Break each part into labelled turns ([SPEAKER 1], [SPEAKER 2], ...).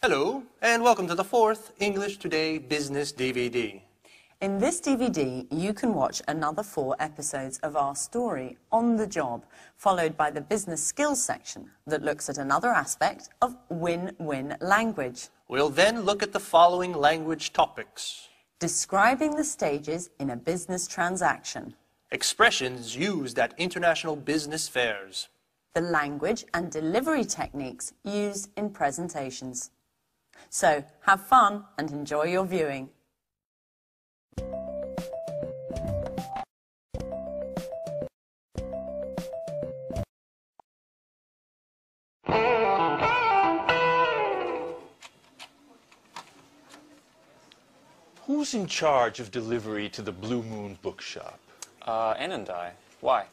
[SPEAKER 1] Hello, and welcome to the 4th English Today Business DVD.
[SPEAKER 2] In this DVD, you can watch another 4 episodes of our story, On the Job, followed by the business skills section that looks at another aspect of win-win language.
[SPEAKER 1] We'll then look at the following language topics.
[SPEAKER 2] Describing the stages in a business transaction.
[SPEAKER 1] Expressions used at international business fairs.
[SPEAKER 2] The language and delivery techniques used in presentations. So, have fun and enjoy your viewing.
[SPEAKER 3] Who's in charge of delivery to the Blue Moon bookshop?
[SPEAKER 4] Ann and I. Why?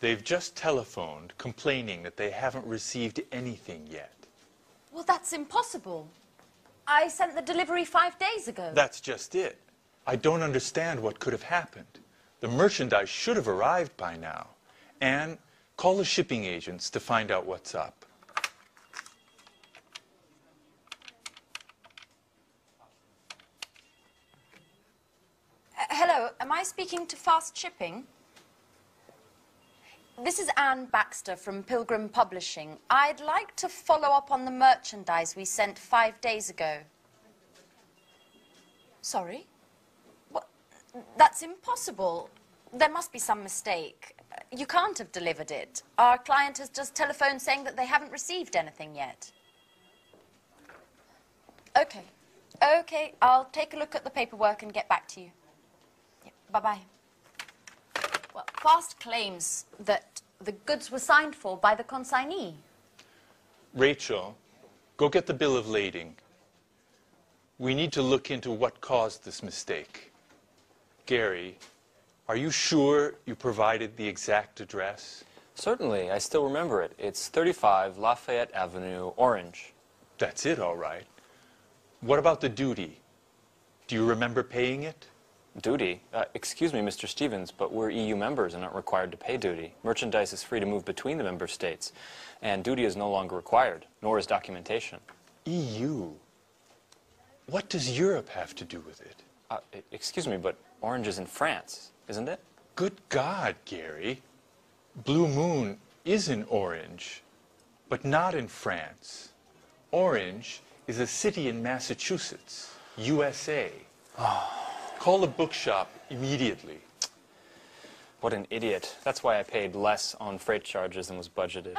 [SPEAKER 3] They've just telephoned complaining that they haven't received anything yet.
[SPEAKER 5] Well, that's impossible. I sent the delivery 5 days ago.
[SPEAKER 3] That's just it. I don't understand what could have happened. The merchandise should have arrived by now. Anne, call the shipping agents to find out what's up.
[SPEAKER 5] Hello, am I speaking to Fast Shipping? This is Anne Baxter from Pilgrim Publishing. I'd like to follow up on the merchandise we sent 5 days ago. Sorry? What? That's impossible. There must be some mistake. You can't have delivered it. Our client has just telephoned saying that they haven't received anything yet. Okay. Okay, I'll take a look at the paperwork and get back to you. Bye-bye. Well, Fast claims that the goods were signed for by the consignee.
[SPEAKER 3] Rachel, go get the bill of lading. We need to look into what caused this mistake. Gary, are you sure you provided the exact address?
[SPEAKER 4] Certainly, I still remember it. It's 35 Lafayette Avenue, Orange.
[SPEAKER 3] That's it, all right. What about the duty? Do you remember paying it?
[SPEAKER 4] Duty? Excuse me, Mr. Stevens, but we're EU members and aren't required to pay duty. Merchandise is free to move between the member states, and duty is no longer required, nor is documentation.
[SPEAKER 3] EU? What does Europe have to do with it?
[SPEAKER 4] Excuse me, but Orange is in France, isn't it?
[SPEAKER 3] Good God, Gary. Blue Moon is in Orange, but not in France. Orange is a city in Massachusetts, USA. Call the bookshop immediately.
[SPEAKER 4] What an idiot. That's why I paid less on freight charges than was budgeted.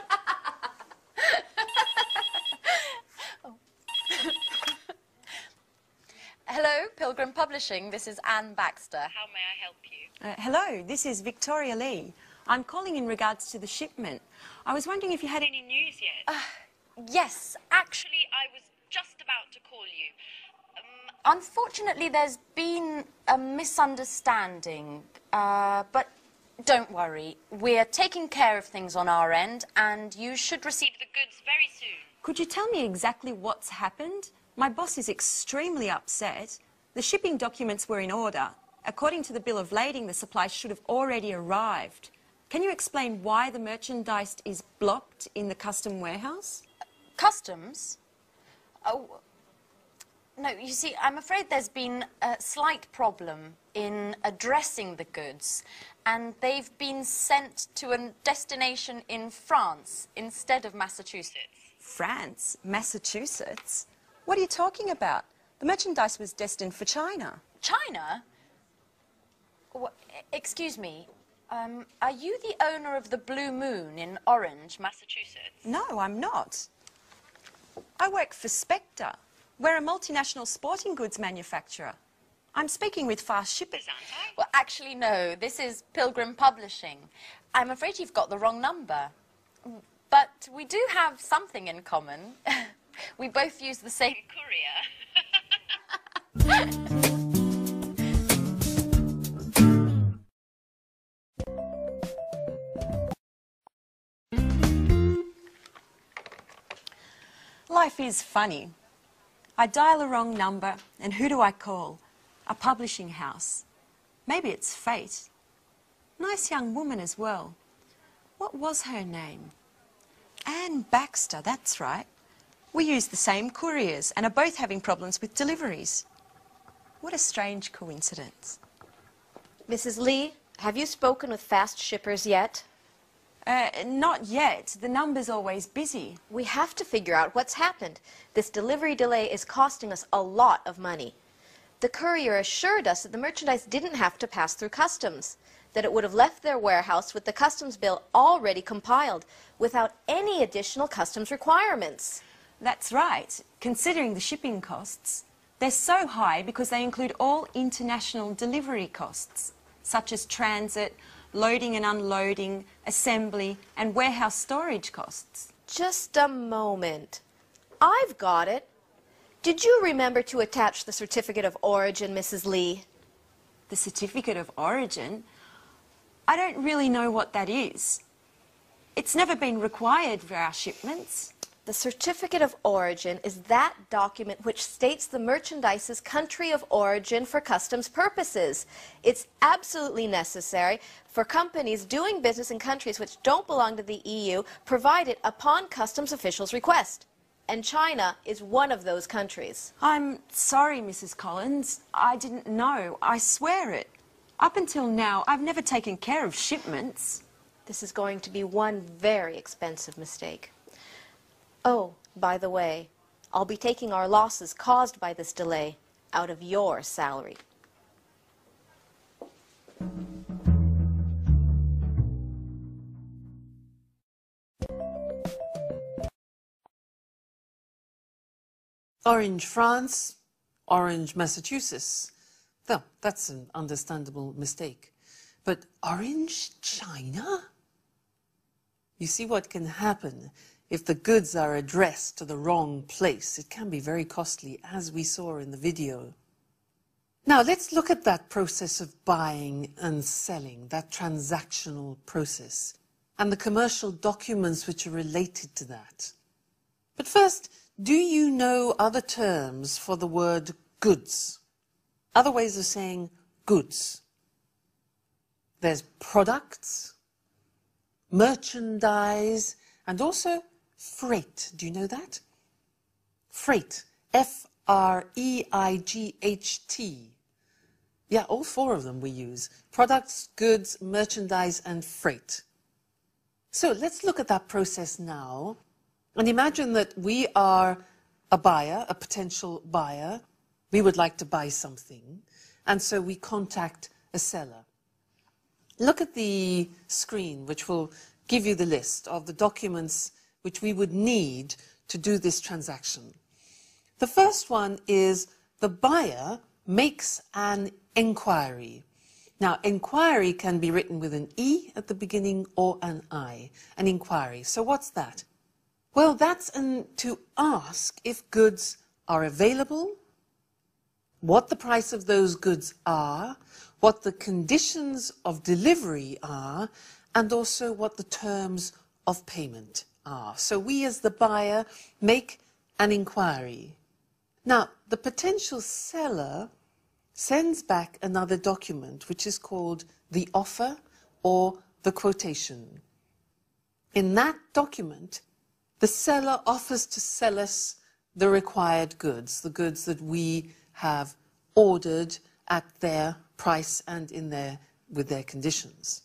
[SPEAKER 5] Hello, Pilgrim Publishing. This is Anne Baxter. How may I help you?
[SPEAKER 6] Hello, this is Victoria Lee. I'm calling in regards to the shipment. I was wondering if you had any news yet.
[SPEAKER 5] Yes, actually, I was just about to call you. Unfortunately, there's been a misunderstanding, but don't worry. We're taking care of things on our end, and you should receive the goods very soon.
[SPEAKER 6] Could you tell me exactly what's happened? My boss is extremely upset. The shipping documents were in order. According to the bill of lading, the supplies should have already arrived. Can you explain why the merchandise is blocked in the custom warehouse?
[SPEAKER 5] Customs? Oh... No, you see, I'm afraid there's been a slight problem in addressing the goods, and they've been sent to a destination in France instead of Massachusetts.
[SPEAKER 6] France? Massachusetts? What are you talking about? The merchandise was destined for China.
[SPEAKER 5] China? Excuse me, are you the owner of the Blue Moon in Orange, Massachusetts?
[SPEAKER 6] No, I'm not. I work for Spectre. We're a multinational sporting goods manufacturer. I'm speaking with Fast Shippers, aren't I?
[SPEAKER 5] Well, actually, no. This is Pilgrim Publishing. I'm afraid you've got the wrong number. But we do have something in common. We both use the same courier.
[SPEAKER 6] Life is funny. I dial a wrong number, and who do I call? A publishing house. Maybe it's fate. Nice young woman as well. What was her name? Anne Baxter, that's right. We use the same couriers and are both having problems with deliveries. What a strange coincidence.
[SPEAKER 7] Mrs. Lee, have you spoken with fast shippers yet?
[SPEAKER 6] Not yet. The number's always busy.
[SPEAKER 7] We have to figure out what's happened. This delivery delay is costing us a lot of money. The courier assured us that the merchandise didn't have to pass through customs, that it would have left their warehouse with the customs bill already compiled, without any additional customs requirements.
[SPEAKER 6] That's right. Considering the shipping costs, they're so high because they include all international delivery costs, such as transit, loading and unloading, assembly, and warehouse storage costs.
[SPEAKER 7] Just a moment. I've got it. Did you remember to attach the certificate of origin, Mrs. Lee?
[SPEAKER 6] The certificate of origin? I don't really know what that is. It's never been required for our shipments.
[SPEAKER 7] The certificate of origin is that document which states the merchandise's country of origin for customs purposes. It's absolutely necessary for companies doing business in countries which don't belong to the EU, provided upon customs officials' request. And China is one of those countries.
[SPEAKER 6] I'm sorry, Mrs. Collins. I didn't know. I swear it. Up until now, I've never taken care of shipments.
[SPEAKER 7] This is going to be one very expensive mistake. Oh, by the way, I'll be taking our losses caused by this delay out of your salary.
[SPEAKER 8] Orange, France, Orange, Massachusetts. Well, that's an understandable mistake. But Orange, China? You see what can happen if the goods are addressed to the wrong place. It can be very costly, as we saw in the video. Now, let's look at that process of buying and selling, that transactional process, and the commercial documents which are related to that. But first, do you know other terms for the word goods? Other ways of saying goods. There's products, merchandise, and also freight. Do you know that? Freight. F-R-E-I-G-H-T. Yeah, all four of them we use. Products, goods, merchandise, and freight. So let's look at that process now. And imagine that we are a buyer, a potential buyer. We would like to buy something. And so we contact a seller. Look at the screen, which will give you the list of the documents which we would need to do this transaction. The first one is the buyer makes an inquiry. Now, inquiry can be written with an E at the beginning or an I, an inquiry. So what's that? Well, that's to ask if goods are available, what the price of those goods are, what the conditions of delivery are, and also what the terms of payment are. So we as the buyer make an inquiry. Now, the potential seller sends back another document which is called the offer or the quotation. In that document, the seller offers to sell us the required goods, the goods that we have ordered at their price and with their conditions.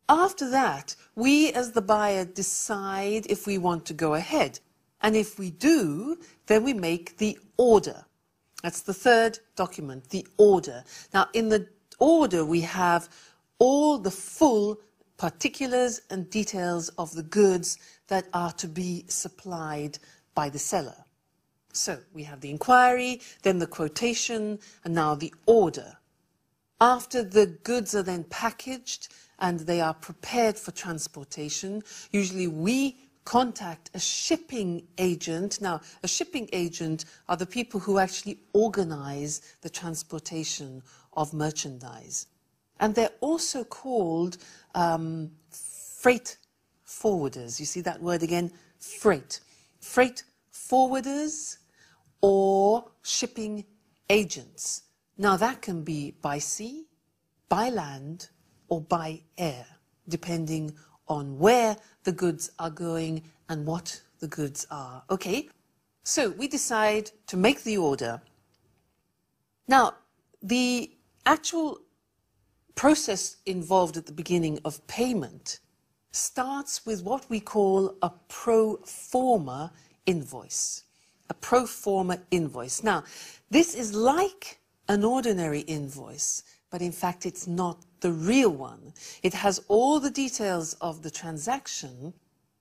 [SPEAKER 8] After that, we as the buyer decide if we want to go ahead. And if we do, then we make the order. That's the third document, the order. Now, in the order, we have all the full particulars and details of the goods that are to be supplied by the seller. So we have the inquiry, then the quotation, and now the order. After the goods are then packaged and they are prepared for transportation, usually we contact a shipping agent. Now, a shipping agent are the people who actually organize the transportation of merchandise. And they're also called freight forwarders. You see that word again? Freight. Freight forwarders or shipping agents. Now, that can be by sea, by land, or by air, depending on where the goods are going and what the goods are. Okay, So we decide to make the order. Now, the actual process involved at the beginning of payment starts with what we call a pro forma invoice. A pro forma invoice. Now, this is like an ordinary invoice, but in fact it's not the real one. It has all the details of the transaction,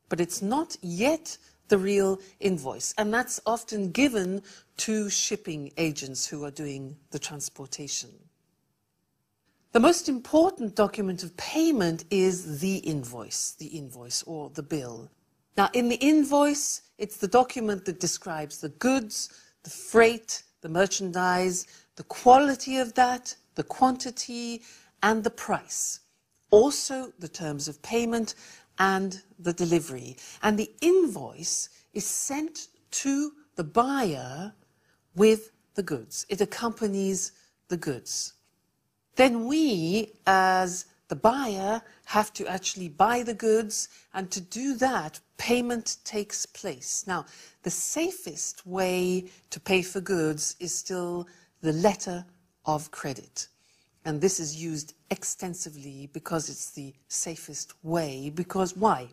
[SPEAKER 8] but it's not yet the real invoice. And that's often given to shipping agents who are doing the transportation. The most important document of payment is the invoice or the bill. Now, in the invoice, it's the document that describes the goods, the freight, the merchandise, the quality of that, the quantity, and the price. Also, the terms of payment and the delivery. And the invoice is sent to the buyer with the goods. It accompanies the goods. Then we, as the buyer, have to actually buy the goods, and to do that, payment takes place. Now, the safest way to pay for goods is still the letter of credit. And this is used extensively because it's the safest way. Because why?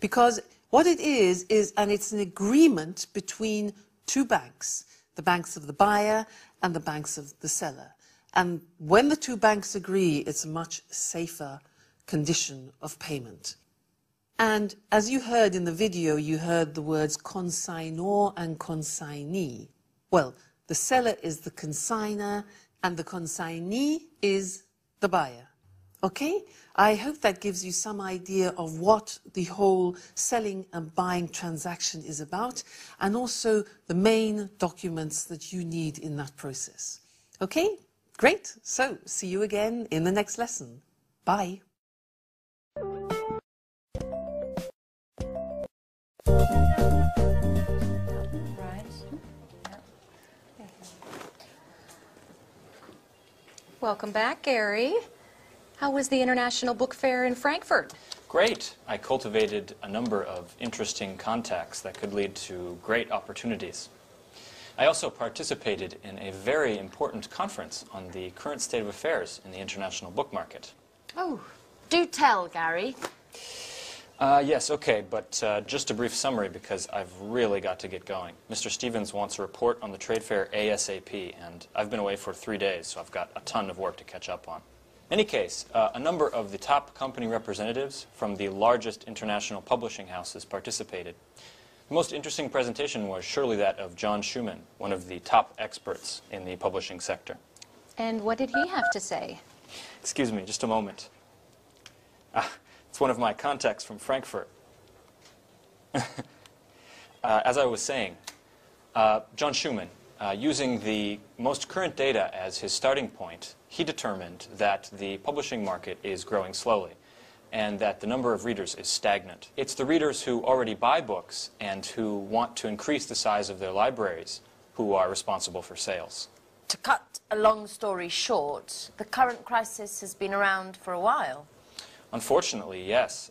[SPEAKER 8] Because what it is, and it's an agreement between two banks, the banks of the buyer and the banks of the seller. And when the two banks agree, it's a much safer condition of payment. And as you heard in the video, you heard the words consignor and consignee. Well, the seller is the consigner and the consignee is the buyer. Okay? I hope that gives you some idea of what the whole selling and buying transaction is about, and also the main documents that you need in that process. Okay? Great. So, see you again in the next lesson. Bye.
[SPEAKER 9] Welcome back, Gary. How was the International Book Fair in Frankfurt?
[SPEAKER 4] Great. I cultivated a number of interesting contacts that could lead to great opportunities. I also participated in a very important conference on the current state of affairs in the international book market.
[SPEAKER 5] Oh, do tell, Gary.
[SPEAKER 4] Yes, okay, but just a brief summary because I've really got to get going. Mr. Stevens wants a report on the trade fair ASAP, and I've been away for 3 days, so I've got a ton of work to catch up on. In any case, a number of the top company representatives from the largest international publishing houses participated. The most interesting presentation was surely that of John Schumann, one of the top experts in the publishing sector.
[SPEAKER 9] And what did he have to say?
[SPEAKER 4] Excuse me, just a moment. It's one of my contacts from Frankfurt. As I was saying, John Schumann, using the most current data as his starting point, he determined that the publishing market is growing slowly and that the number of readers is stagnant. It's the readers who already buy books and who want to increase the size of their libraries who are responsible for sales.
[SPEAKER 2] To cut a long story short, the current crisis has been around for a while.
[SPEAKER 4] Unfortunately, yes.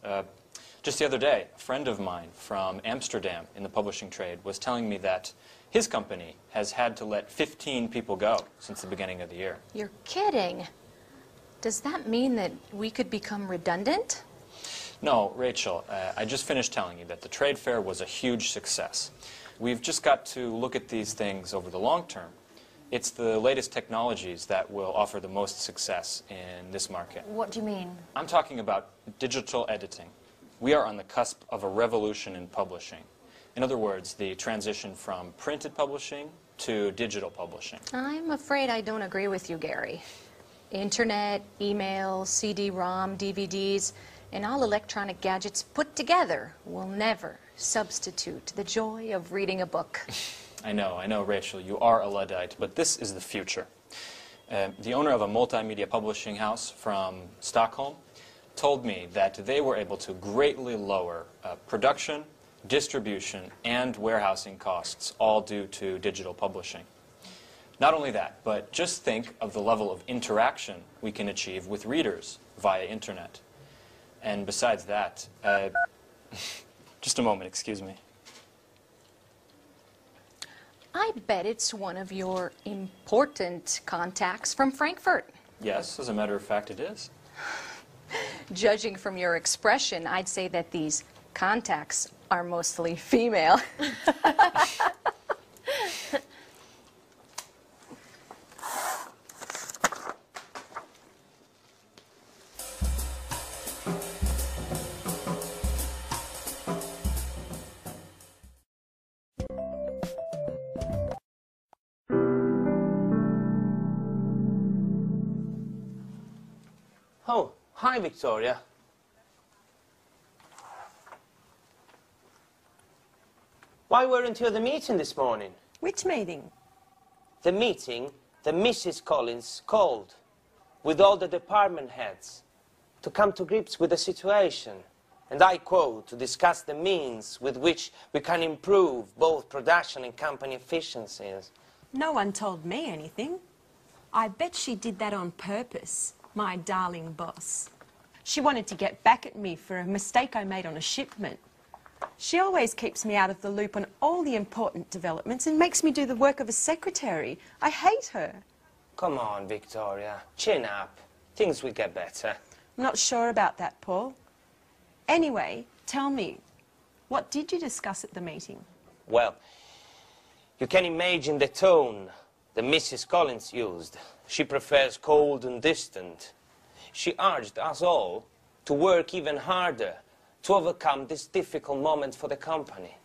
[SPEAKER 4] Just the other day, a friend of mine from Amsterdam in the publishing trade was telling me that his company has had to let 15 people go since the beginning of the year.
[SPEAKER 9] You're kidding. Does that mean that we could become redundant?
[SPEAKER 4] No, Rachel, I just finished telling you that the trade fair was a huge success. We've just got to look at these things over the long term. It's the latest technologies that will offer the most success in this market.
[SPEAKER 2] What do you mean?
[SPEAKER 4] I'm talking about digital editing. We are on the cusp of a revolution in publishing. In other words, the transition from printed publishing to digital publishing.
[SPEAKER 9] I'm afraid I don't agree with you, Gary. Internet, email, CD-ROM, DVDs, and all electronic gadgets put together will never substitute the joy of reading a book.
[SPEAKER 4] I know, Rachel, you are a Luddite, but this is the future. The owner of a multimedia publishing house from Stockholm told me that they were able to greatly lower production, distribution, and warehousing costs, all due to digital publishing. Not only that, but just think of the level of interaction we can achieve with readers via internet. And besides that, just a moment, excuse me.
[SPEAKER 9] I bet it's one of your important contacts from Frankfurt.
[SPEAKER 4] Yes, as a matter of fact, it is.
[SPEAKER 9] Judging from your expression, I'd say that these contacts are mostly female.
[SPEAKER 10] Oh, hi, Victoria. Why weren't you at the meeting this morning?
[SPEAKER 6] Which meeting?
[SPEAKER 10] The meeting that Mrs. Collins called with all the department heads to come to grips with the situation. And I quote, to discuss the means with which we can improve both production and company efficiencies.
[SPEAKER 6] No one told me anything. I bet she did that on purpose, my darling boss. She wanted to get back at me for a mistake I made on a shipment. She always keeps me out of the loop on all the important developments and makes me do the work of a secretary. I hate her.
[SPEAKER 10] Come on, Victoria. Chin up. Things will get better.
[SPEAKER 6] I'm not sure about that, Paul. Anyway, tell me, what did you discuss at the meeting?
[SPEAKER 10] Well, you can imagine the tone that Mrs. Collins used. She prefers cold and distant. She urged us all to work even harder to overcome this difficult moment for the company.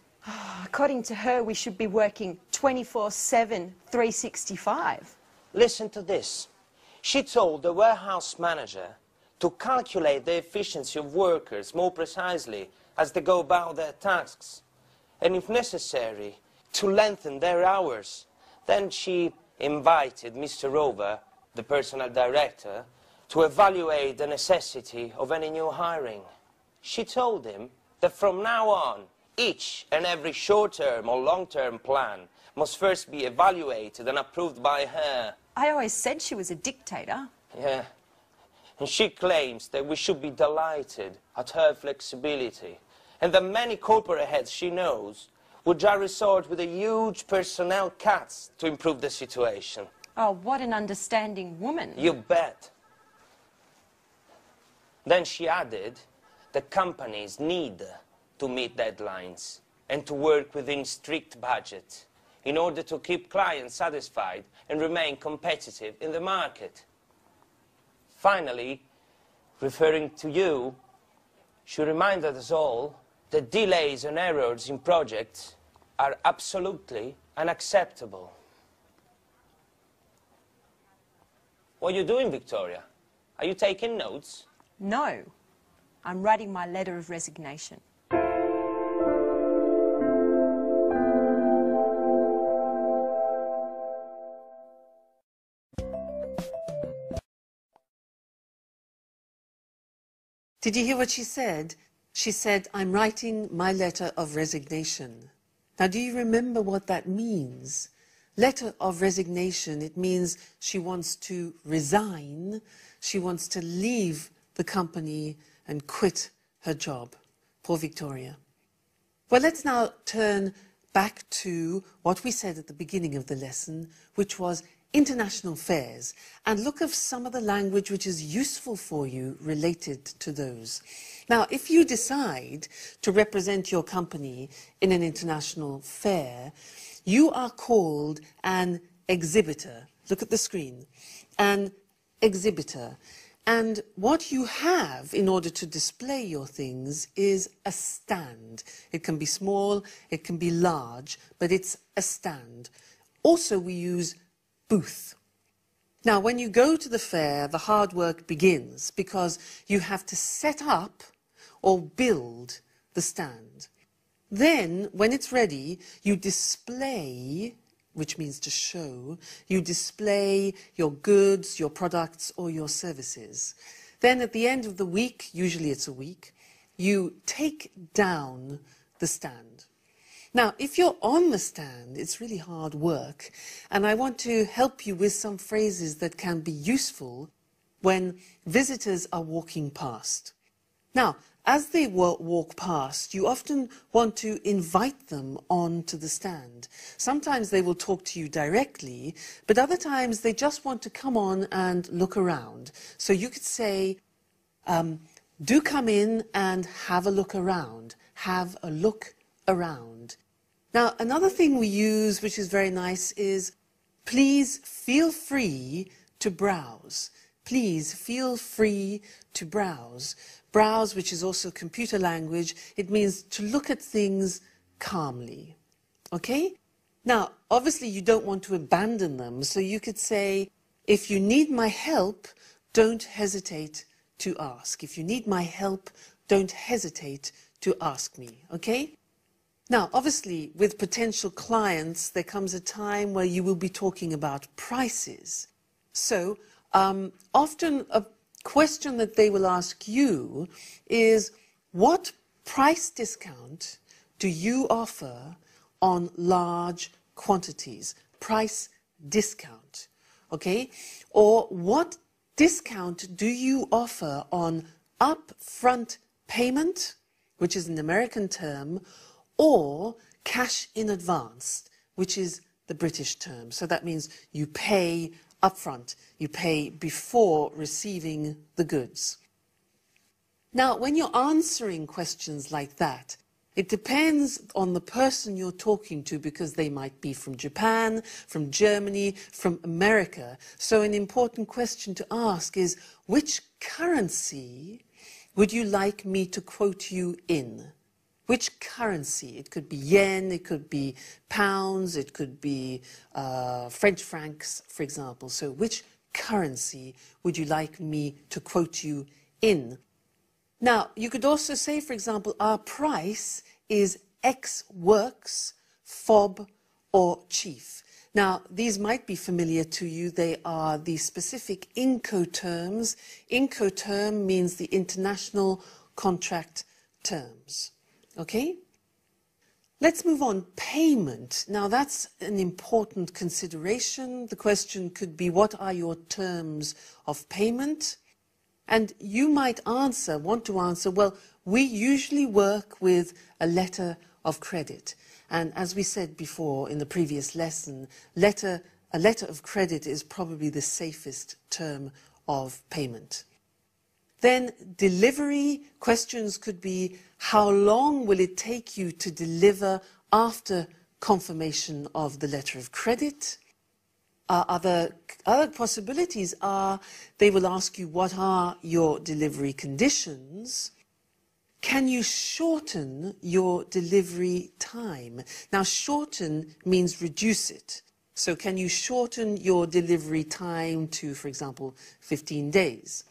[SPEAKER 6] According to her, we should be working 24/7, 365.
[SPEAKER 10] Listen to this. She told the warehouse manager to calculate the efficiency of workers more precisely as they go about their tasks, and if necessary, to lengthen their hours. Then she invited Mr. Rover, the personnel director, to evaluate the necessity of any new hiring. She told him that from now on, each and every short-term or long-term plan must first be evaluated and approved by her.
[SPEAKER 6] I always said she was a dictator.
[SPEAKER 10] Yeah. And she claims that we should be delighted at her flexibility, and that many corporate heads she knows would just resort with a huge personnel cuts to improve the situation.
[SPEAKER 6] Oh, what an understanding woman.
[SPEAKER 10] You bet. Then she added that companies need to meet deadlines and to work within strict budgets in order to keep clients satisfied and remain competitive in the market. Finally, referring to you, she reminded us all that delays and errors in projects are absolutely unacceptable. What are you doing, Victoria? Are you taking notes?
[SPEAKER 6] No, I'm writing my letter of resignation.
[SPEAKER 8] Did you hear what she said? She said, I'm writing my letter of resignation. Now, do you remember what that means? Letter of resignation, it means she wants to resign, she wants to leave the company and quit her job. Poor Victoria. Well, let's now turn back to what we said at the beginning of the lesson, which was international fairs, and look at some of the language which is useful for you related to those. Now, if you decide to represent your company in an international fair, you are called an exhibitor. Look at the screen. An exhibitor. And what you have in order to display your things is a stand. It can be small, it can be large, but it's a stand. Also, we use booth. Now, when you go to the fair, the hard work begins because you have to set up or build the stand. Then, when it's ready, you display, which means to show, you display your goods, your products, or your services. Then at the end of the week, usually it's a week, you take down the stand. Now, if you're on the stand, it's really hard work, and I want to help you with some phrases that can be useful when visitors are walking past. Now, as they walk past, you often want to invite them onto the stand. Sometimes they will talk to you directly, but other times they just want to come on and look around. So you could say, do come in and have a look around. Have a look around. Now, another thing we use, which is very nice, is please feel free to browse. Please feel free to browse. Browse, which is also computer language, it means to look at things calmly. Okay? Now, obviously you don't want to abandon them, so you could say, if you need my help, don't hesitate to ask. If you need my help, don't hesitate to ask me. Okay? Now, obviously, with potential clients, there comes a time where you will be talking about prices. So, often a question that they will ask you is, what price discount do you offer on large quantities? Price discount, okay? Or what discount do you offer on upfront payment, which is an American term, or cash in advance, which is the British term. So that means you pay upfront. You pay before receiving the goods. Now, when you're answering questions like that, it depends on the person you're talking to, because they might be from Japan, from Germany, from America. So an important question to ask is, which currency would you like me to quote you in? Which currency? It could be yen, it could be pounds, it could be French francs, for example. So which currency would you like me to quote you in? Now, you could also say, for example, our price is X works, fob, or chief. Now, these might be familiar to you. They are the specific Incoterms. Incoterm means the international contract terms. Okay? Let's move on. Payment. Now, that's an important consideration. The question could be, what are your terms of payment? And you might want to answer, well, we usually work with a letter of credit. And as we said before in the previous lesson, a letter of credit is probably the safest term of payment. Then delivery questions could be, how long will it take you to deliver after confirmation of the letter of credit? Other possibilities are, they will ask you, what are your delivery conditions? Can you shorten your delivery time? Now, shorten means reduce it. So can you shorten your delivery time to, for example, 15 days?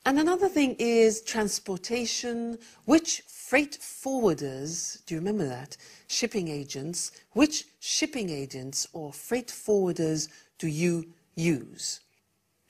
[SPEAKER 8] And another thing is transportation. Which freight forwarders, do you remember that? Shipping agents. Which shipping agents or freight forwarders do you use?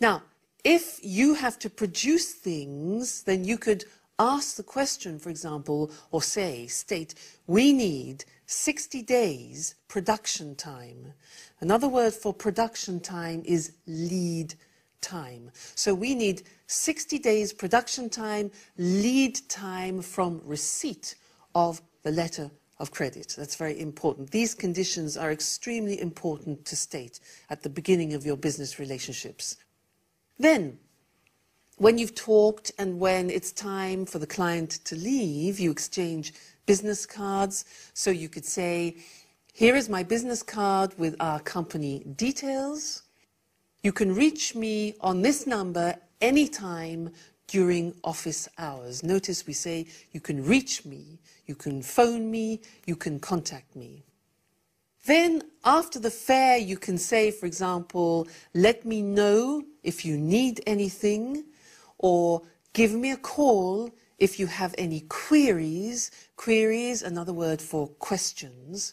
[SPEAKER 8] Now, if you have to produce things, then you could ask the question, for example, or state, we need 60 days production time. Another word for production time is lead time. So we need 60 days production time, lead time from receipt of the letter of credit. That's very important. These conditions are extremely important to state at the beginning of your business relationships. Then, when you've talked and when it's time for the client to leave, you exchange business cards. So you could say, here is my business card with our company details. You can reach me on this number anytime during office hours. Notice we say you can reach me, you can phone me, you can contact me. Then after the fare you can say, for example, let me know if you need anything, or give me a call if you have any queries. Queries, another word for questions.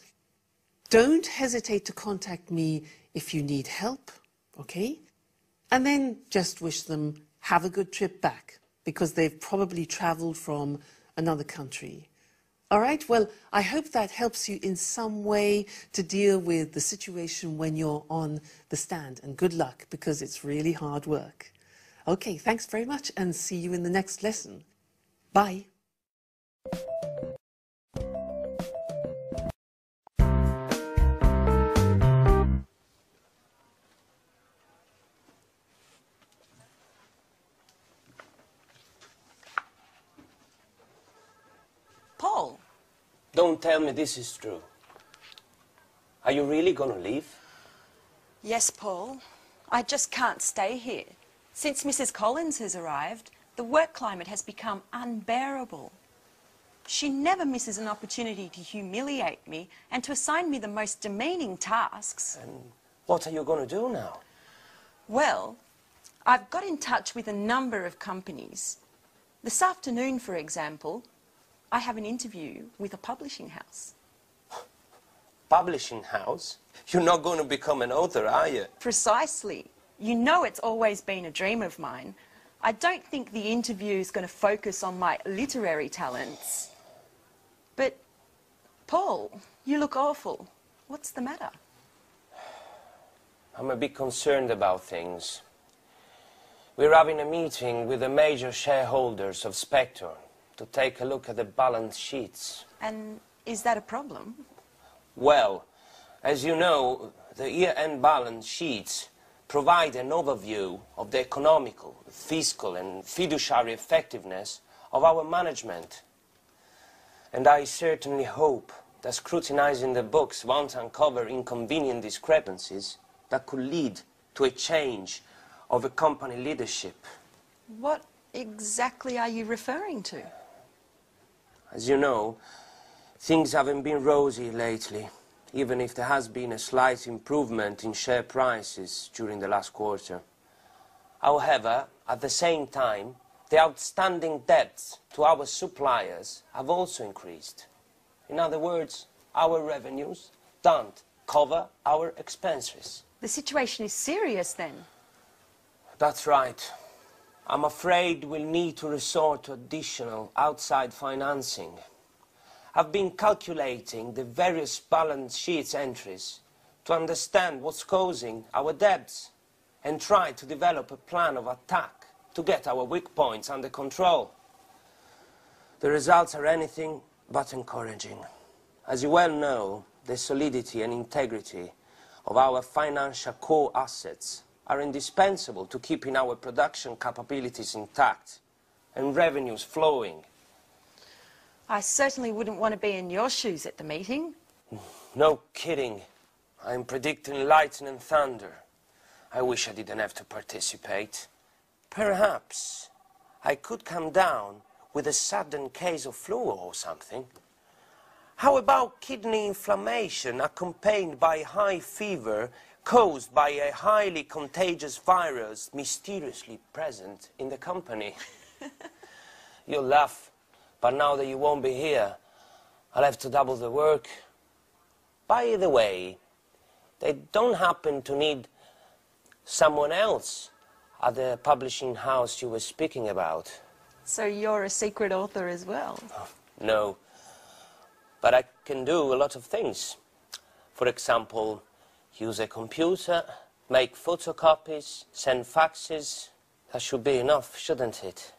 [SPEAKER 8] Don't hesitate to contact me if you need help. Okay? And then just wish them have a good trip back, because they've probably traveled from another country. All right? Well, I hope that helps you in some way to deal with the situation when you're on the stand. And good luck, because it's really hard work. Okay, thanks very much, and see you in the next lesson. Bye.
[SPEAKER 6] Paul,
[SPEAKER 10] Don't tell me this is true. Are you really going to leave?
[SPEAKER 6] yes, Paul. I just can't stay here. Since Mrs. Collins has arrived, the work climate has become unbearable. She never misses an opportunity to humiliate me and to assign me the most demeaning tasks.
[SPEAKER 10] What are you going to do now?
[SPEAKER 6] Well, I've got in touch with a number of companies. This afternoon, for example, I have an interview with a publishing house.
[SPEAKER 10] Publishing house? You're not going to become an author, are you?
[SPEAKER 6] Precisely. You know it's always been a dream of mine. I don't think the interview is going to focus on my literary talents. But, Paul, you look awful. What's the matter?
[SPEAKER 10] I'm a bit concerned about things. We're having a meeting with the major shareholders of Spector to take a look at the balance sheets.
[SPEAKER 6] And is that a problem?
[SPEAKER 10] Well, as you know, the year-end balance sheets provide an overview of the economical, fiscal and fiduciary effectiveness of our management. And I certainly hope that scrutinizing the books won't uncover inconvenient discrepancies that could lead to a change of a company leadership.
[SPEAKER 6] What exactly are you referring to?
[SPEAKER 10] As you know, things haven't been rosy lately, even if there has been a slight improvement in share prices during the last quarter. However, at the same time, the outstanding debts to our suppliers have also increased. In other words, our revenues don't cover our expenses.
[SPEAKER 6] The situation is serious then.
[SPEAKER 10] That's right. I'm afraid we'll need to resort to additional outside financing. I've been calculating the various balance sheets entries to understand what's causing our debts and try to develop a plan of attack to get our weak points under control. The results are anything but encouraging. As you well know, the solidity and integrity of our financial core assets are indispensable to keeping our production capabilities intact and revenues flowing.
[SPEAKER 6] I certainly wouldn't want to be in your shoes at the meeting.
[SPEAKER 10] No kidding. I'm predicting lightning and thunder. I wish I didn't have to participate. Perhaps I could come down with a sudden case of flu or something. How about kidney inflammation accompanied by high fever caused by a highly contagious virus mysteriously present in the company? You'll laugh, but now that you won't be here, I'll have to double the work. By the way, they don't happen to need someone else at the publishing house you were speaking about.
[SPEAKER 6] So you're a secret author as well?
[SPEAKER 10] No, but I can do a lot of things. For example, use a computer, make photocopies, send faxes. That should be enough, shouldn't it?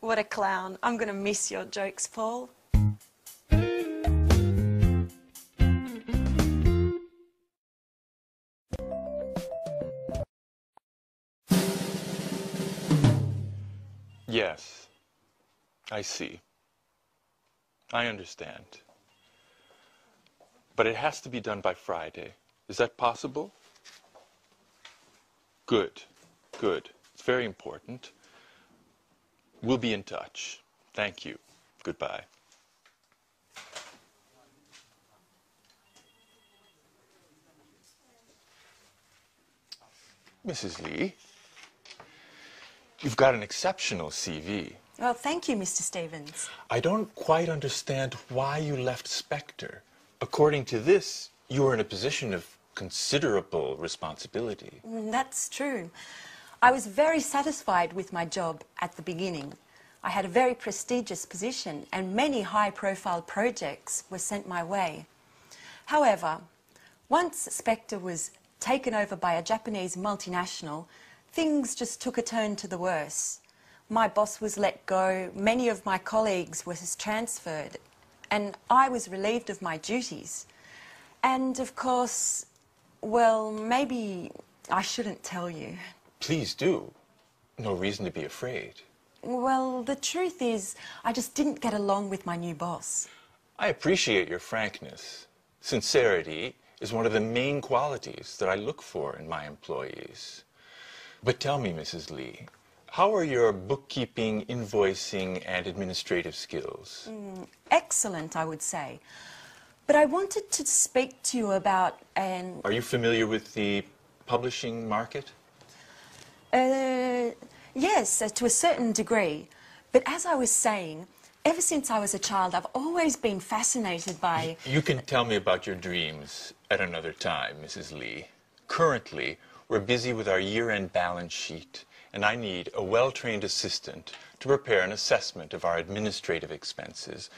[SPEAKER 6] What a clown. I'm going to miss your jokes, Paul.
[SPEAKER 3] Yes, I see. I understand. But it has to be done by Friday. Is that possible? Good, good. It's very important. We'll be in touch. Thank you. Goodbye. Mrs. Lee, you've got an exceptional CV.
[SPEAKER 6] Well, thank you, Mr. Stevens.
[SPEAKER 3] I don't quite understand why you left Spector. According to this, you were in a position of considerable responsibility.
[SPEAKER 6] That's true. I was very satisfied with my job at the beginning. I had a very prestigious position and many high-profile projects were sent my way. However, once Spector was taken over by a Japanese multinational, things just took a turn to the worse. My boss was let go, many of my colleagues were transferred, and I was relieved of my duties. And of course, well, maybe I shouldn't tell you.
[SPEAKER 3] Please do. No reason to be afraid.
[SPEAKER 6] Well, the truth is, I just didn't get along with my new boss.
[SPEAKER 3] I appreciate your frankness. Sincerity is one of the main qualities that I look for in my employees. But tell me, Mrs. Lee, how are your bookkeeping, invoicing, and administrative skills?
[SPEAKER 6] Excellent, I would say. But I wanted to speak to you about an...
[SPEAKER 3] Are you familiar with the publishing market?
[SPEAKER 6] Yes, to a certain degree. But as I was saying, ever since I was a child, I've always been fascinated by...
[SPEAKER 3] You can tell me about your dreams at another time, Mrs. Lee. Currently, we're busy with our year-end balance sheet, and I need a well-trained assistant to prepare an assessment of our administrative expenses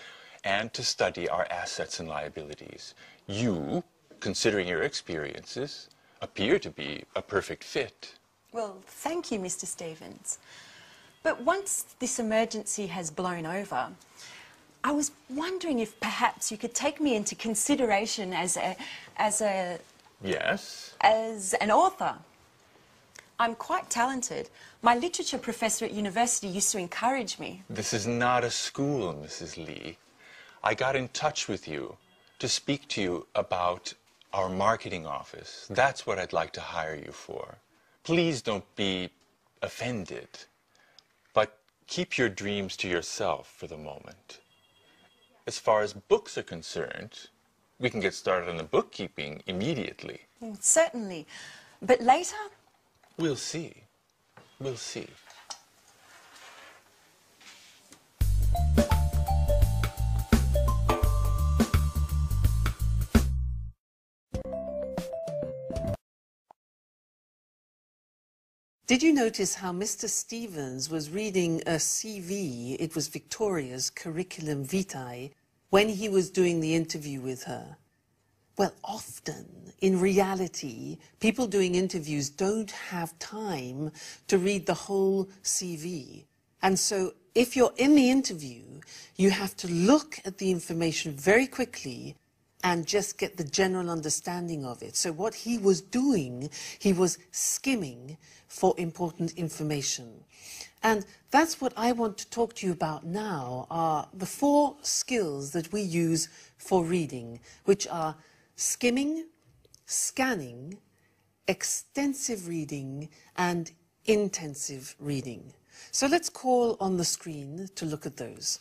[SPEAKER 3] and to study our assets and liabilities. You, considering your experiences, appear to be a perfect fit.
[SPEAKER 6] Well, thank you, Mr. Stevens. But once this emergency has blown over, I was wondering if perhaps you could take me into consideration as
[SPEAKER 3] Yes?
[SPEAKER 6] as an author. I'm quite talented. My literature professor at university used to encourage me.
[SPEAKER 3] This is not a school, Mrs. Lee. I got in touch with you to speak to you about our marketing office. That's what I'd like to hire you for. Please don't be offended, but keep your dreams to yourself for the moment. As far as books are concerned, we can get started on the bookkeeping immediately.
[SPEAKER 6] Certainly. But later?
[SPEAKER 3] We'll see. We'll see.
[SPEAKER 8] Did you notice how Mr. Stevens was reading a CV, it was Victoria's curriculum vitae, when he was doing the interview with her? Well, often, in reality, people doing interviews don't have time to read the whole CV. And so, if you're in the interview, you have to look at the information very quickly and just get the general understanding of it. So what he was doing, he was skimming for important information. And that's what I want to talk to you about now, are the 4 skills that we use for reading, which are skimming, scanning, extensive reading, and intensive reading. So let's call on the screen to look at those.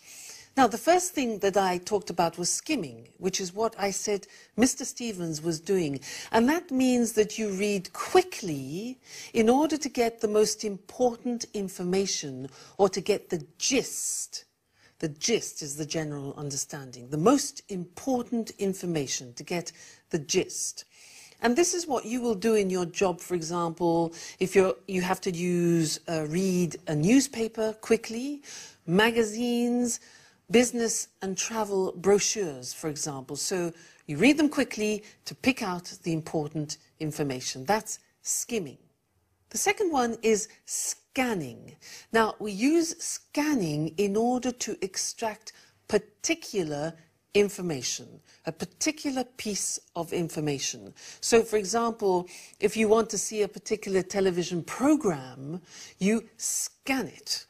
[SPEAKER 8] Now, the first thing that I talked about was skimming, which is what I said Mr. Stevens was doing. And that means that you read quickly in order to get the most important information or to get the gist. The gist is the general understanding, the most important information, to get the gist. And this is what you will do in your job, for example, if you have to read a newspaper quickly, magazines, business and travel brochures, for example. So you read them quickly to pick out the important information. That's skimming. The second one is scanning. Now, we use scanning in order to extract particular information, a particular piece of information. So, for example, if you want to see a particular television program, you scan it.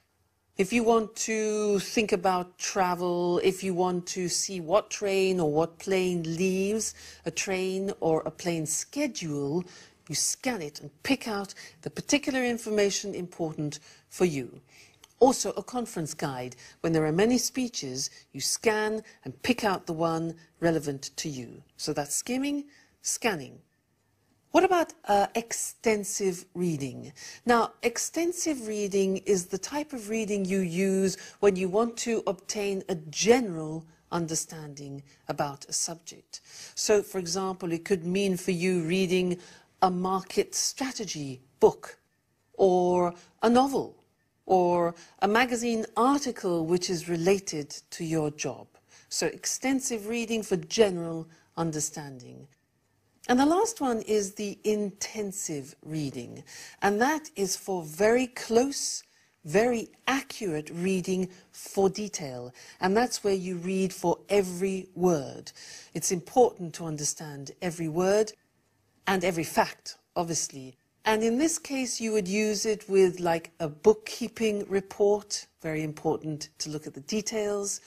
[SPEAKER 8] If you want to think about travel, if you want to see what train or what plane leaves a train or a plane schedule, you scan it and pick out the particular information important for you. Also, a conference guide. When there are many speeches, you scan and pick out the one relevant to you. So that's skimming, scanning. What about extensive reading? Now, extensive reading is the type of reading you use when you want to obtain a general understanding about a subject. So, for example, it could mean for you reading a market strategy book, or a novel, or a magazine article which is related to your job. So, extensive reading for general understanding. And the last one is the intensive reading, and that is for very close, very accurate reading for detail. And that's where you read for every word. It's important to understand every word and every fact, obviously. And in this case, you would use it with like a bookkeeping report, very important to look at the details,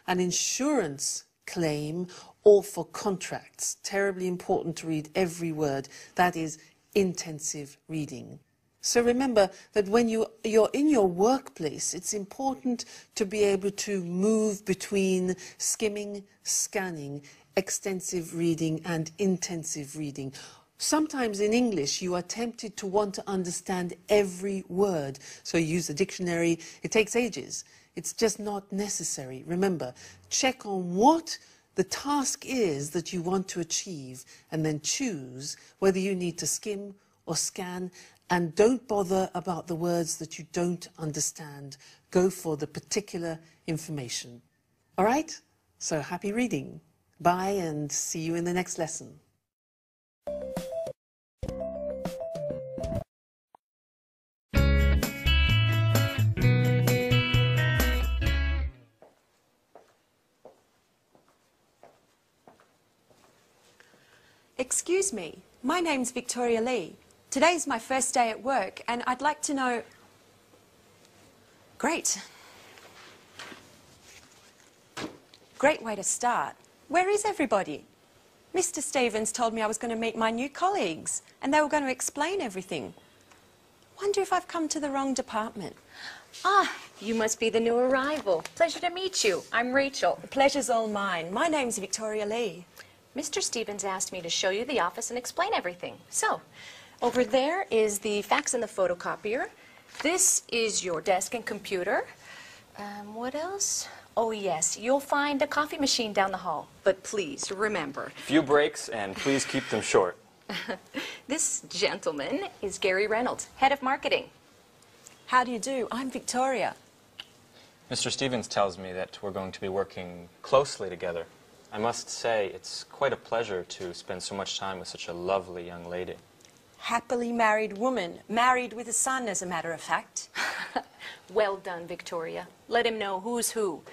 [SPEAKER 8] an insurance claim, or for contracts. Terribly important to read every word. That is intensive reading. So remember that when you're in your workplace, it's important to be able to move between skimming, scanning, extensive reading and intensive reading. Sometimes in English you are tempted to want to understand every word, so you use a dictionary. It takes ages. It's just not necessary. Remember, check on what the task is that you want to achieve and then choose whether you need to skim or scan, and don't bother about the words that you don't understand. Go for the particular information. All right? So happy reading. Bye and see you in the next lesson.
[SPEAKER 6] Excuse me, my name's Victoria Lee. Today's my first day at work and I'd like to know... Great. Great way to start. Where is everybody? Mr. Stevens told me I was going to meet my new colleagues and they were going to explain everything. Wonder if I've come to the wrong department.
[SPEAKER 9] Ah, you must be the new arrival. Pleasure to meet you. I'm Rachel.
[SPEAKER 6] The pleasure's all mine. My name's Victoria Lee.
[SPEAKER 9] Mr. Stevens asked me to show you the office and explain everything. So, over there is the fax and the photocopier. This is your desk and computer. What else? Oh, yes, you'll find a coffee machine down the hall. But please, remember...
[SPEAKER 4] Few breaks, and please keep them short.
[SPEAKER 9] This gentleman is Gary Reynolds, head of marketing.
[SPEAKER 6] How do you do? I'm Victoria.
[SPEAKER 4] Mr. Stevens tells me that we're going to be working closely together. I must say, it's quite a pleasure to spend so much time with such a lovely young lady.
[SPEAKER 6] Happily married woman. Married with a son, as a matter of fact.
[SPEAKER 9] Well done, Victoria. Let him know who's who.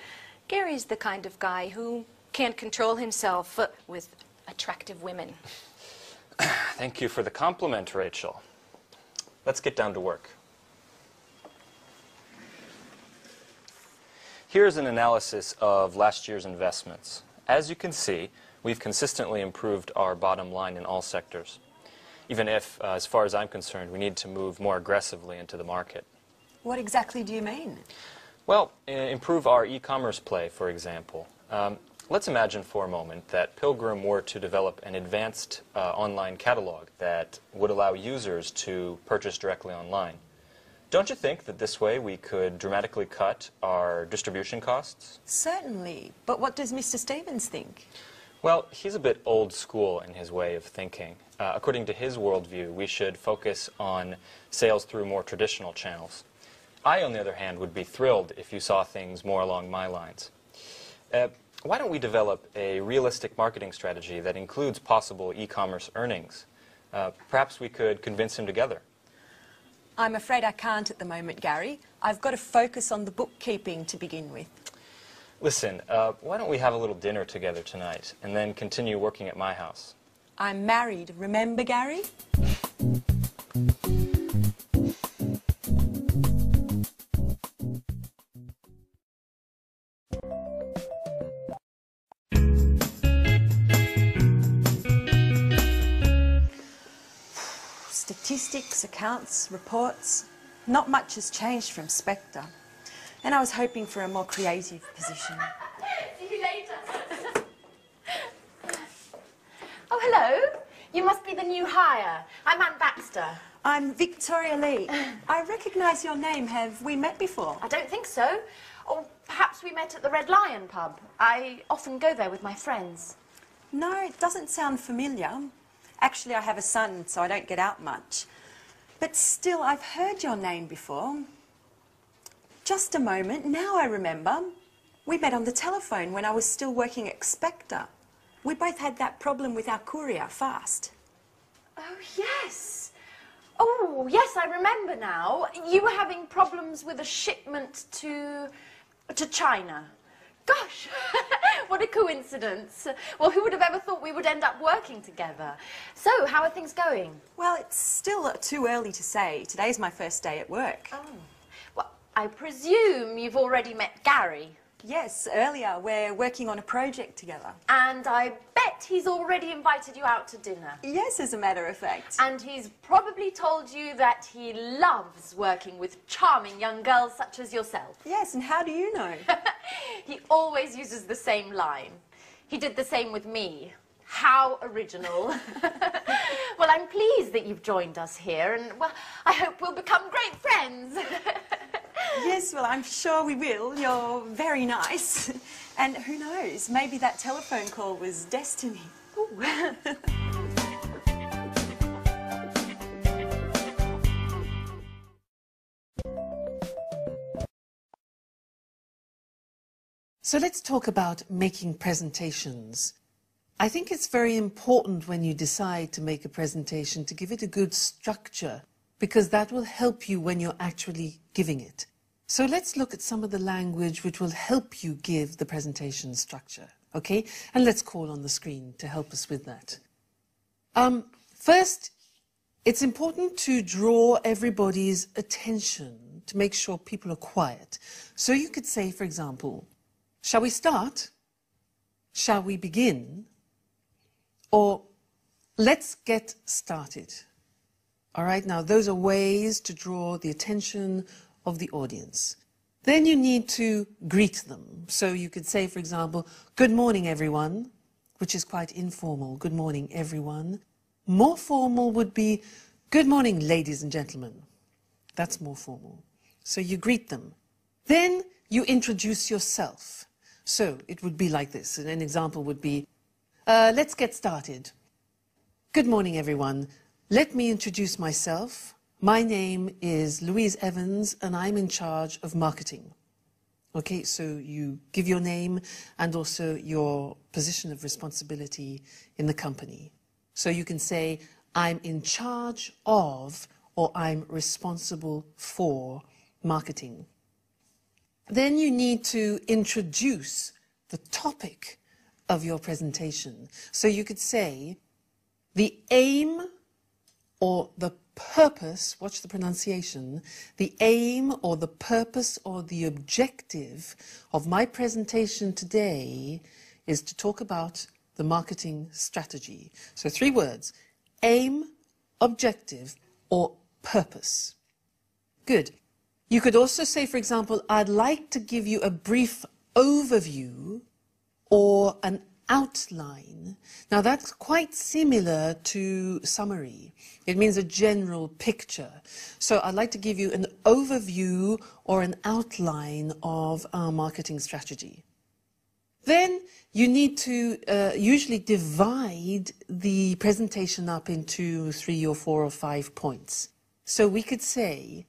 [SPEAKER 9] Gary's the kind of guy who can't control himself with attractive women.
[SPEAKER 4] Thank you for the compliment, Rachel. Let's get down to work. Here's an analysis of last year's investments. As you can see, we've consistently improved our bottom line in all sectors. Even if, as far as I'm concerned, we need to move more aggressively into the market.
[SPEAKER 6] What exactly do you mean?
[SPEAKER 4] Well, improve our e-commerce play, for example. Let's imagine for a moment that Pilgrim were to develop an advanced online catalog that would allow users to purchase directly online. Don't you think that this way we could dramatically cut our distribution costs?
[SPEAKER 6] Certainly. But what does Mr. Stevens think?
[SPEAKER 4] Well, he's a bit old school in his way of thinking. According to his worldview, we should focus on sales through more traditional channels. I, on the other hand, would be thrilled if you saw things more along my lines. Why don't we develop a realistic marketing strategy that includes possible e-commerce earnings? Perhaps we could convince him together.
[SPEAKER 6] I'm afraid I can't at the moment, Gary. I've got to focus on the bookkeeping to begin with.
[SPEAKER 4] Listen, why don't we have a little dinner together tonight and then continue working at my house?
[SPEAKER 6] I'm married, remember, Gary? Statistics, accounts, reports. Not much has changed from Spectre. And I was hoping for a more creative position.
[SPEAKER 5] See you later. Oh, hello. You must be the new hire. I'm Anne Baxter.
[SPEAKER 6] I'm Victoria Lee. I recognise your name. Have we met before?
[SPEAKER 5] I don't think so. Or perhaps we met at the Red Lion pub. I often go there with my friends.
[SPEAKER 6] No, it doesn't sound familiar. Actually, I have a son, so I don't get out much. But still, I've heard your name before. Just a moment, now I remember. We met on the telephone when I was still working at Spectre. We both had that problem with our courier, Fast.
[SPEAKER 5] Oh, yes. Oh, yes, I remember now. You were having problems with a shipment to China. Gosh, what a coincidence. Well, who would have ever thought we would end up working together? So, how are things going?
[SPEAKER 6] Well, it's still too early to say. Today's my first day at work.
[SPEAKER 5] Oh, well, I presume you've already met Gary.
[SPEAKER 6] Yes, earlier. We're working on a project together.
[SPEAKER 5] And I bet he's already invited you out to dinner.
[SPEAKER 6] Yes, as a matter of fact.
[SPEAKER 5] And he's probably told you that he loves working with charming young girls such as yourself.
[SPEAKER 6] Yes, and how do you know?
[SPEAKER 5] He always uses the same line. He did the same with me. How original. Well, I'm pleased that you've joined us here, and, well, I hope we'll become great friends.
[SPEAKER 6] Yes, well, I'm sure we will. You're very nice. And who knows, maybe that telephone call was destiny.
[SPEAKER 8] So let's talk about making presentations. I think it's very important when you decide to make a presentation to give it a good structure, because that will help you when you're actually giving it. So let's look at some of the language which will help you give the presentation structure, okay? And let's call on the screen to help us with that. First, it's important to draw everybody's attention to make sure people are quiet. So you could say, for example, shall we start? Shall we begin? Or let's get started. All right, now those are ways to draw the attention of the audience. Then you need to greet them. So you could say, for example, good morning, everyone, which is quite informal. Good morning, everyone. More formal would be, good morning, ladies and gentlemen. That's more formal. So you greet them. Then you introduce yourself. So it would be like this. An example would be, let's get started. Good morning, everyone. Let me introduce myself. My name is Louise Evans, and I'm in charge of marketing. Okay, so you give your name and also your position of responsibility in the company. So you can say, I'm in charge of, or I'm responsible for marketing. Then you need to introduce the topic of your presentation. So you could say, the aim or the purpose, watch the pronunciation, the aim or the purpose or the objective of my presentation today is to talk about the marketing strategy. So 3 words, aim, objective, or purpose. Good. You could also say, for example, I'd like to give you a brief overview or an outline. Now that's quite similar to summary. It means a general picture. So I'd like to give you an overview or an outline of our marketing strategy. Then you need to usually divide the presentation up into 3 or 4 or 5 points. So we could say,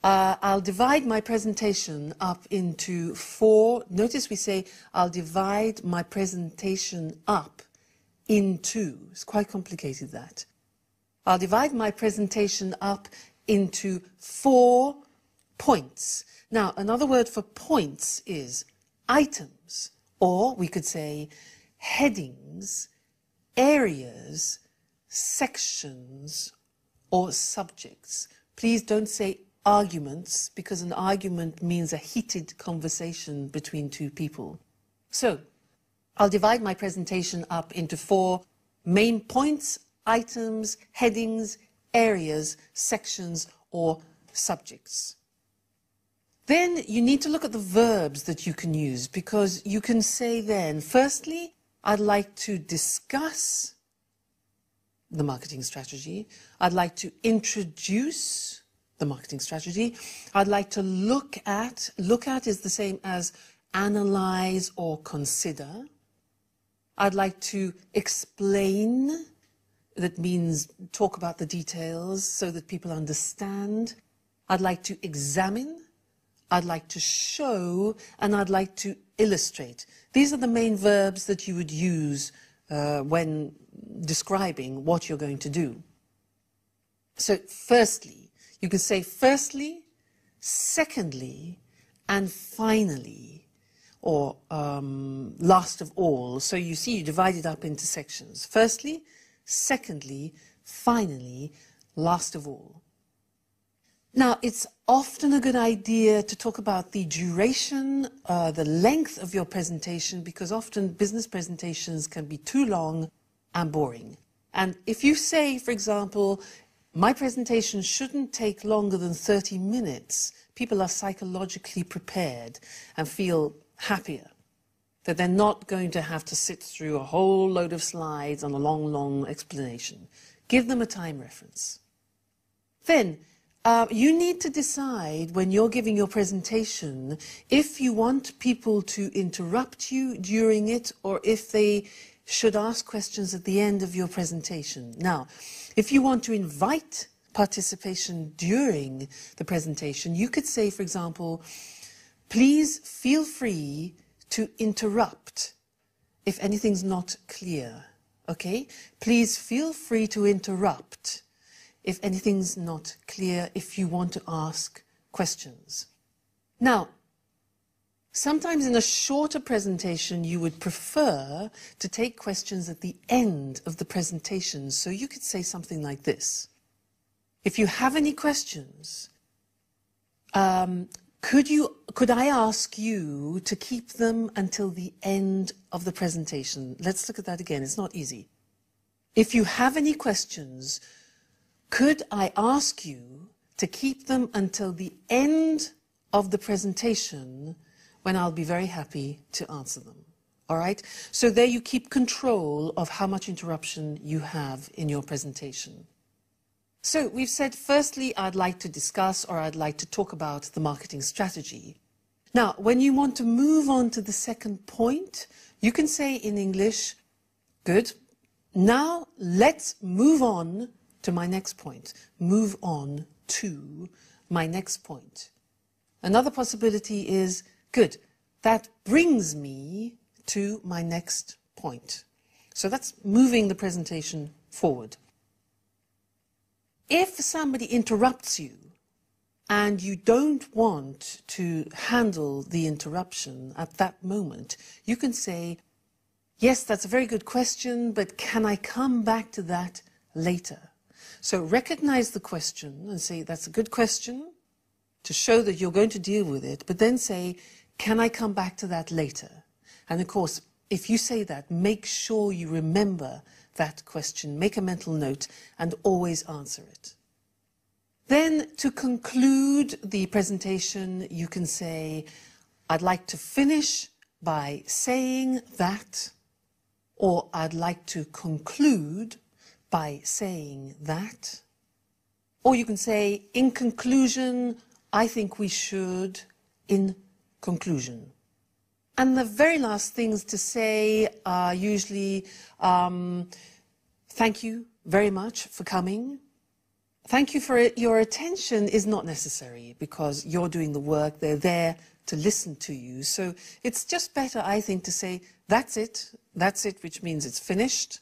[SPEAKER 8] I'll divide my presentation up into 4. Notice we say, I'll divide my presentation up into. It's quite complicated, that. I'll divide my presentation up into 4 points. Now, another word for points is items, or we could say headings, areas, sections, or subjects. Please don't say arguments, because an argument means a heated conversation between 2 people. So, I'll divide my presentation up into 4 main points, items, headings, areas, sections, or subjects. Then you need to look at the verbs that you can use, because you can say then, firstly, I'd like to discuss the marketing strategy. I'd like to introduce the marketing strategy. I'd like to look at is the same as analyze or consider. I'd like to explain, that means talk about the details so that people understand. I'd like to examine, I'd like to show, and I'd like to illustrate. These are the main verbs that you would use when describing what you're going to do. So firstly, you can say firstly, secondly, and finally, or last of all. So you see, you divide it up into sections. Firstly, secondly, finally, last of all. Now, it's often a good idea to talk about the duration, the length of your presentation, because often business presentations can be too long and boring. And if you say, for example, my presentation shouldn't take longer than 30 minutes, people are psychologically prepared and feel happier that they're not going to have to sit through a whole load of slides on a long, long explanation. Give them a time reference. Then, you need to decide when you're giving your presentation if you want people to interrupt you during it or if they should ask questions at the end of your presentation. Now, if you want to invite participation during the presentation, you could say, for example, please feel free to interrupt if anything's not clear. Okay? Please feel free to interrupt if anything's not clear, if you want to ask questions. Now, sometimes in a shorter presentation, you would prefer to take questions at the end of the presentation. So you could say something like this. If you have any questions, could I ask you to keep them until the end of the presentation? Let's look at that again. It's not easy. If you have any questions, could I ask you to keep them until the end of the presentation, when I'll be very happy to answer them? All right? So there you keep control of how much interruption you have in your presentation. So we've said, firstly, I'd like to discuss or I'd like to talk about the marketing strategy. Now, when you want to move on to the second point, you can say in English, good, now let's move on to my next point. Move on to my next point. Another possibility is, good, that brings me to my next point. So that's moving the presentation forward. If somebody interrupts you and you don't want to handle the interruption at that moment, you can say, yes, that's a very good question, but can I come back to that later? So recognize the question and say, that's a good question, to show that you're going to deal with it, but then say, can I come back to that later? And of course, if you say that, make sure you remember that question, make a mental note, and always answer it. Then, to conclude the presentation, you can say, I'd like to finish by saying that, or I'd like to conclude by saying that. Or you can say, in conclusion, I think we should, in conclusion. And the very last things to say are usually, thank you very much for coming. Thank you for it. Your attention is not necessary because you're doing the work. They're there to listen to you. So it's just better, I think, to say, that's it, which means it's finished.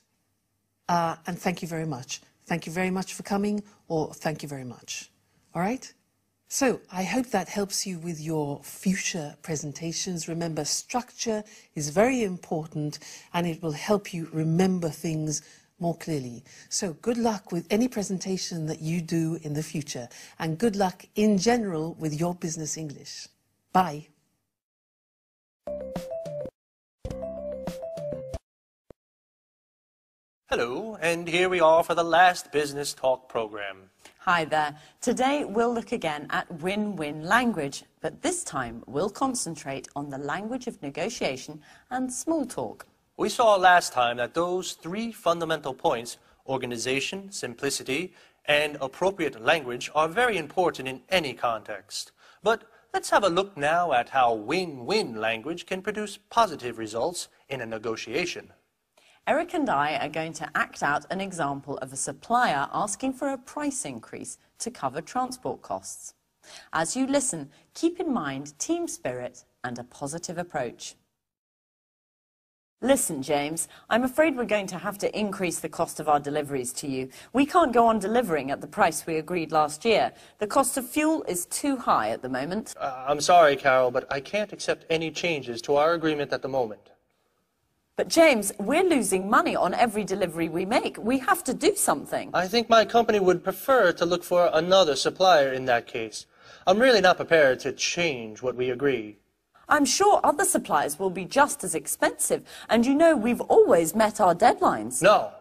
[SPEAKER 8] And thank you very much. Thank you very much for coming, or thank you very much. All right? So I hope that helps you with your future presentations. Remember, structure is very important and it will help you remember things more clearly. So good luck with any presentation that you do in the future, and good luck in general with your business English. Bye.
[SPEAKER 1] Hello, and here we are for the last Business Talk program.
[SPEAKER 2] Hi there. Today we'll look again at win-win language, but this time we'll concentrate on the language of negotiation and small talk.
[SPEAKER 1] We saw last time that those three fundamental points, organization, simplicity, and appropriate language, are very important in any context. But let's have a look now at how win-win language can produce positive results in a negotiation.
[SPEAKER 2] Eric and I are going to act out an example of a supplier asking for a price increase to cover transport costs. As you listen, keep in mind team spirit and a positive approach. Listen, James, I'm afraid we're going to have to increase the cost of our deliveries to you. We can't go on delivering at the price we agreed last year. The cost of fuel is too high at the moment.
[SPEAKER 1] I'm sorry, Carol, but I can't accept any changes to our agreement at the moment.
[SPEAKER 2] But, James, we're losing money on every delivery we make. We have to do something.
[SPEAKER 1] I think my company would prefer to look for another supplier in that case. I'm really not prepared to change what we agree.
[SPEAKER 2] I'm sure other suppliers will be just as expensive, and you know we've always met our deadlines.
[SPEAKER 1] No.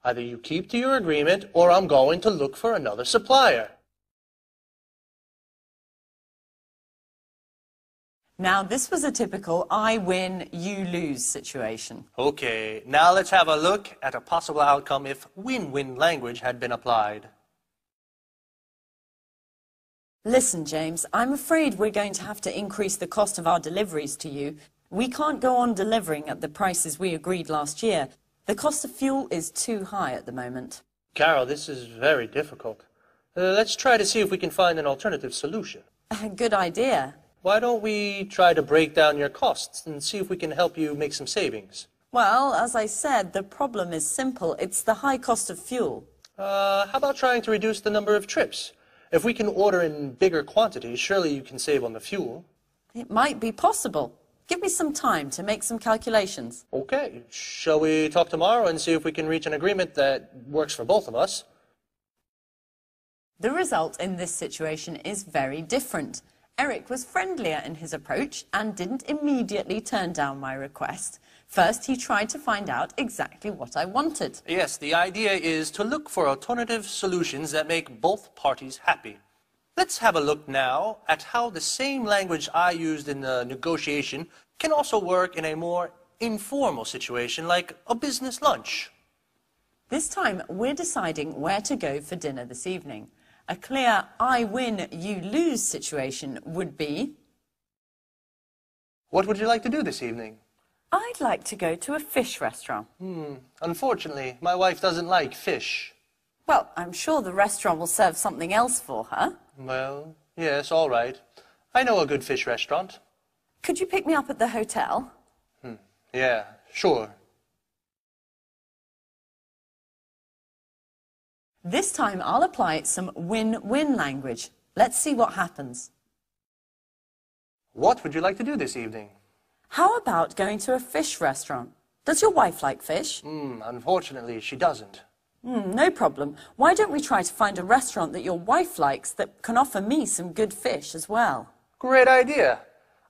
[SPEAKER 1] Either you keep to your agreement, or I'm going to look for another supplier.
[SPEAKER 2] Now, this was a typical I win, you lose situation.
[SPEAKER 1] Okay, now let's have a look at a possible outcome if win-win language had been applied.
[SPEAKER 2] Listen, James, I'm afraid we're going to have to increase the cost of our deliveries to you. We can't go on delivering at the prices we agreed last year. The cost of fuel is too high at the moment.
[SPEAKER 1] Carol, this is very difficult. Let's try to see if we can find an alternative solution.
[SPEAKER 2] Good idea.
[SPEAKER 1] Why don't we try to break down your costs and see if we can help you make some savings?
[SPEAKER 2] Well, as I said, the problem is simple. It's the high cost of fuel.
[SPEAKER 1] How about trying to reduce the number of trips? If we can order in bigger quantities, surely you can save on the fuel.
[SPEAKER 2] It might be possible. Give me some time to make some calculations.
[SPEAKER 1] Okay. Shall we talk tomorrow and see if we can reach an agreement that works for both of us?
[SPEAKER 2] The result in this situation is very different. Eric was friendlier in his approach and didn't immediately turn down my request. First, he tried to find out exactly what I wanted.
[SPEAKER 1] Yes, the idea is to look for alternative solutions that make both parties happy. Let's have a look now at how the same language I used in the negotiation can also work in a more informal situation like a business lunch.
[SPEAKER 2] This time, we're deciding where to go for dinner this evening. A clear I win, you lose situation would be...
[SPEAKER 1] What would you like to do this evening?
[SPEAKER 2] I'd like to go to a fish restaurant.
[SPEAKER 1] Unfortunately, my wife doesn't like fish.
[SPEAKER 2] Well, I'm sure the restaurant will serve something else for her.
[SPEAKER 1] Well, yes, all right. I know a good fish restaurant.
[SPEAKER 2] Could you pick me up at the hotel?
[SPEAKER 1] Yeah, sure.
[SPEAKER 2] This time I'll apply some win-win language. Let's see what happens.
[SPEAKER 1] What would you like to do this evening?
[SPEAKER 2] How about going to a fish restaurant? Does your wife like fish?
[SPEAKER 1] Unfortunately, she doesn't.
[SPEAKER 2] No problem. Why don't we try to find a restaurant that your wife likes that can offer me some good fish as well?
[SPEAKER 1] Great idea.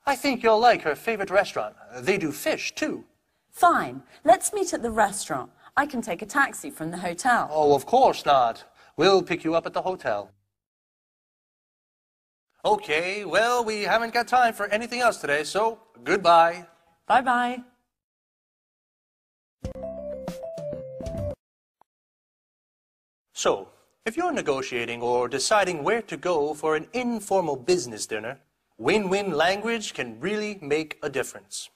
[SPEAKER 1] I think you'll like her favorite restaurant. They do fish, too.
[SPEAKER 2] Fine. Let's meet at the restaurant. I can take a taxi from the hotel.
[SPEAKER 1] Oh, of course not. We'll pick you up at the hotel. Okay, well, we haven't got time for anything else today, so goodbye.
[SPEAKER 2] Bye-bye.
[SPEAKER 1] So, if you're negotiating or deciding where to go for an informal business dinner, win-win language can really make a difference.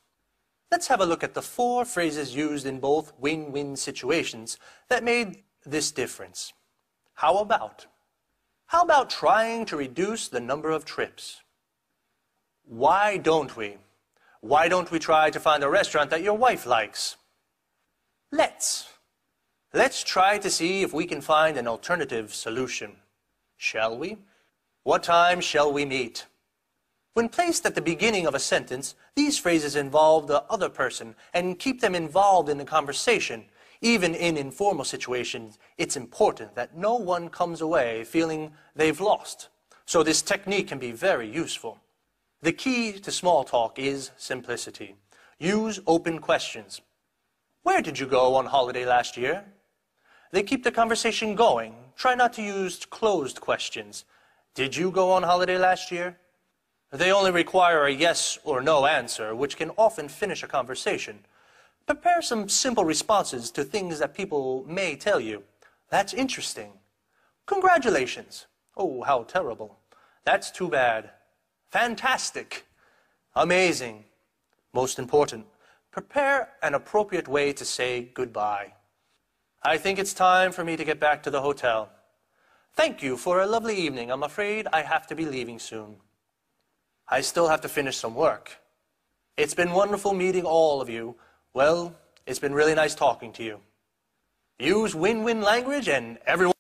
[SPEAKER 1] Let's have a look at the 4 phrases used in both win-win situations that made this difference. How about trying to reduce the number of trips? Why don't we? Why don't we try to find a restaurant that your wife likes? Let's try to see if we can find an alternative solution. Shall we? What time shall we meet? When placed at the beginning of a sentence, these phrases involve the other person and keep them involved in the conversation. Even in informal situations, it's important that no one comes away feeling they've lost. So this technique can be very useful. The key to small talk is simplicity. Use open questions. Where did you go on holiday last year? They keep the conversation going. Try not to use closed questions. Did you go on holiday last year? They only require a yes or no answer, which can often finish a conversation. Prepare some simple responses to things that people may tell you. That's interesting. Congratulations. Oh, how terrible. That's too bad. Fantastic. Amazing. Most important, prepare an appropriate way to say goodbye. I think it's time for me to get back to the hotel. Thank you for a lovely evening. I'm afraid I have to be leaving soon. I still have to finish some work. It's been wonderful meeting all of you. Well, it's been really nice talking to you. Use win-win language and everyone